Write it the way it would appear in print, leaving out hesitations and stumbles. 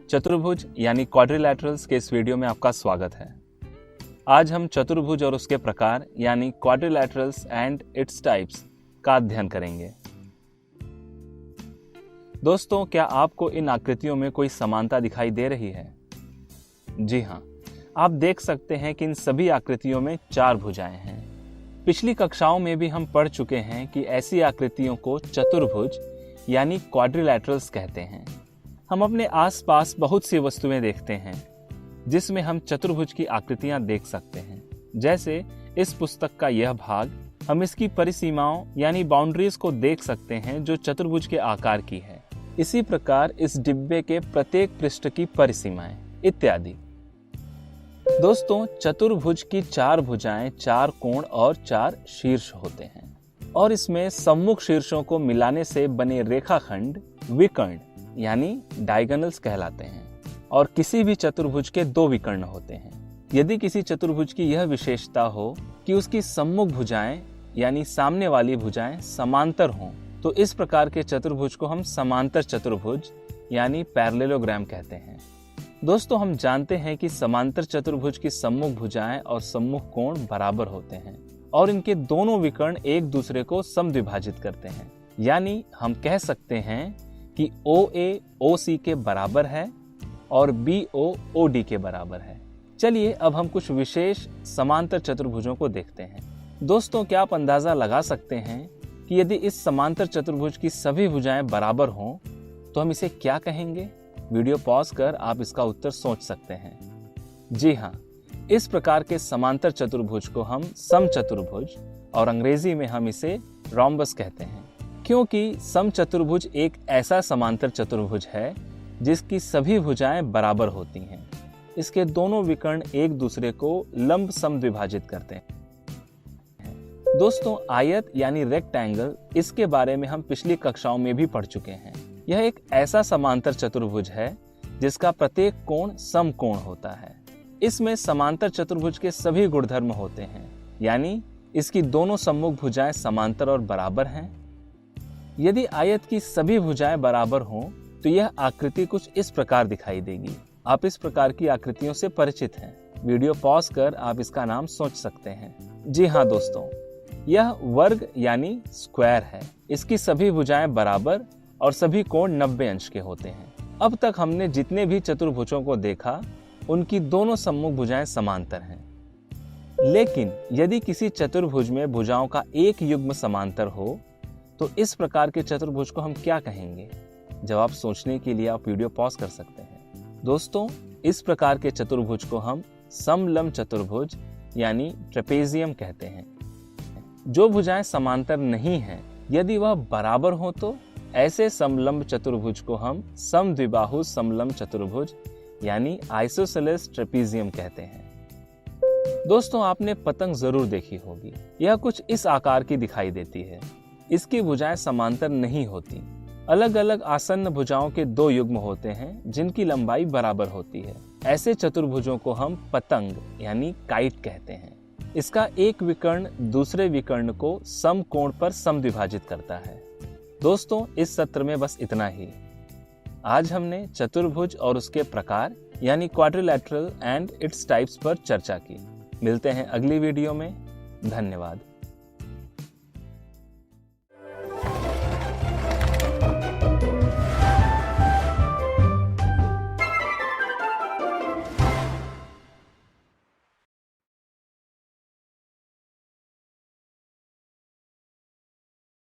चतुर्भुज यानी क्वाड्रिलैटरल्स के इस वीडियो में आपका स्वागत है। आज हम चतुर्भुज और उसके प्रकार यानी क्वाड्रिलैटरल्स एंड इट्स टाइप्स का अध्ययन करेंगे। दोस्तों, क्या आपको इन आकृतियों में कोई समानता दिखाई दे रही है? जी हाँ, आप देख सकते हैं कि इन सभी आकृतियों में 4 भुजाएं हैं। पिछली कक्षाओं में भी हम पढ़ चुके हैं कि ऐसी आकृतियों को चतुर्भुज यानी क्वाड्रिलैटरल्स कहते हैं। हम अपने आसपास बहुत सी वस्तुएं देखते हैं जिसमें हम चतुर्भुज की आकृतियां देख सकते हैं। जैसे इस पुस्तक का यह भाग, हम इसकी परिसीमाओं यानी बाउंड्रीज को देख सकते हैं जो चतुर्भुज के आकार की है। इसी प्रकार इस डिब्बे के प्रत्येक पृष्ठ की परिसीमाएं इत्यादि। दोस्तों, चतुर्भुज की 4 भुजाएं, 4 कोण और 4 शीर्ष होते हैं और इसमें सम्मुख शीर्षों को मिलाने से बने रेखाखंड विकर्ण यानी डायगोनल्स कहलाते हैं और किसी भी चतुर्भुज के 2 विकर्ण होते हैं। यदि किसी चतुर्भुज की यह विशेषता हो कि उसकी सम्मुख भुजाएं यानी सामने वाली भुजाएं समांतर हों, तो इस प्रकार के चतुर्भुज को हम समांतर चतुर्भुज यानी पैरेललोग्राम कहते हैं। दोस्तों, हम जानते हैं कि समांतर चतुर्भुज की सम्मुख भुजाएं और सम्मुख कोण बराबर होते हैं और इनके दोनों विकर्ण एक दूसरे को समद्विभाजित करते हैं। यानी हम कह सकते हैं कि OA OC के बराबर है और BO OD के बराबर है। चलिए अब हम कुछ विशेष समांतर चतुर्भुजों को देखते हैं। दोस्तों, क्या आप अंदाजा लगा सकते हैं कि यदि इस समांतर चतुर्भुज की सभी भुजाएं बराबर हों तो हम इसे क्या कहेंगे? वीडियो पॉज कर आप इसका उत्तर सोच सकते हैं। जी हाँ, इस प्रकार के समांतर चतुर्भुज को हम समचतुर्भुज और अंग्रेजी में हम इसे रोम्बस कहते हैं, क्योंकि समचतुर्भुज एक ऐसा समांतर चतुर्भुज है जिसकी सभी भुजाएं बराबर होती हैं। इसके दोनों विकर्ण एक दूसरे को लंब समद्विभाजित करते हैं। दोस्तों, आयत यानी रेक्टेंगल, इसके बारे में हम पिछली कक्षाओं में भी पढ़ चुके हैं। यह एक ऐसा समांतर चतुर्भुज है जिसका प्रत्येक कोण समकोण होता है। इसमें समांतर चतुर्भुज के सभी गुणधर्म होते हैं, यानी इसकी दोनों सम्मुख भुजाएं समांतर और बराबर हैं। यदि आयत की सभी भुजाएं बराबर हों तो यह आकृति कुछ इस प्रकार दिखाई देगी। आप इस प्रकार की आकृतियों से परिचित हैं। वीडियो पॉज कर आप इसका नाम सोच सकते हैं। जी हाँ दोस्तों, यह वर्ग यानी स्क्वायर है। इसकी सभी भुजाएं बराबर और सभी कोण 90 अंश के होते हैं। अब तक हमने जितने भी चतुर्भुजों को देखा उनकी दोनों सम्मुख भुजाएं समांतर हैं। लेकिन यदि किसी चतुर्भुज में भुजाओं का एक युग्म समांतर हो तो इस प्रकार के चतुर्भुज को हम क्या कहेंगे? जवाब सोचने के लिए आप वीडियो पॉज कर सकते हैं। दोस्तों, इस प्रकार के चतुर्भुज को हम समलंब चतुर्भुज यानी ट्रेपेजियम कहते हैं। जो भुजाएं समांतर नहीं हैं, यदि वह बराबर हो तो ऐसे समलंब चतुर्भुज को हम समद्विबाहु समलंब चतुर्भुज यानी आइसोसेलेस ट्रेपेजियम कहते हैं। दोस्तों, आपने पतंग जरूर देखी होगी। यह कुछ इस आकार की दिखाई देती है। इसकी भुजाएं समांतर नहीं होती। अलग अलग आसन्न भुजाओं के 2 युग्म होते हैं जिनकी लंबाई बराबर होती है। ऐसे चतुर्भुजों को हम पतंग यानी काइट कहते हैं। इसका एक विकर्ण दूसरे विकर्ण को समकोण पर समद्विभाजित करता है। दोस्तों, इस सत्र में बस इतना ही। आज हमने चतुर्भुज और उसके प्रकार यानी क्वाड्रिलैटरल एंड इट्स टाइप्स पर चर्चा की। मिलते हैं अगली वीडियो में। धन्यवाद।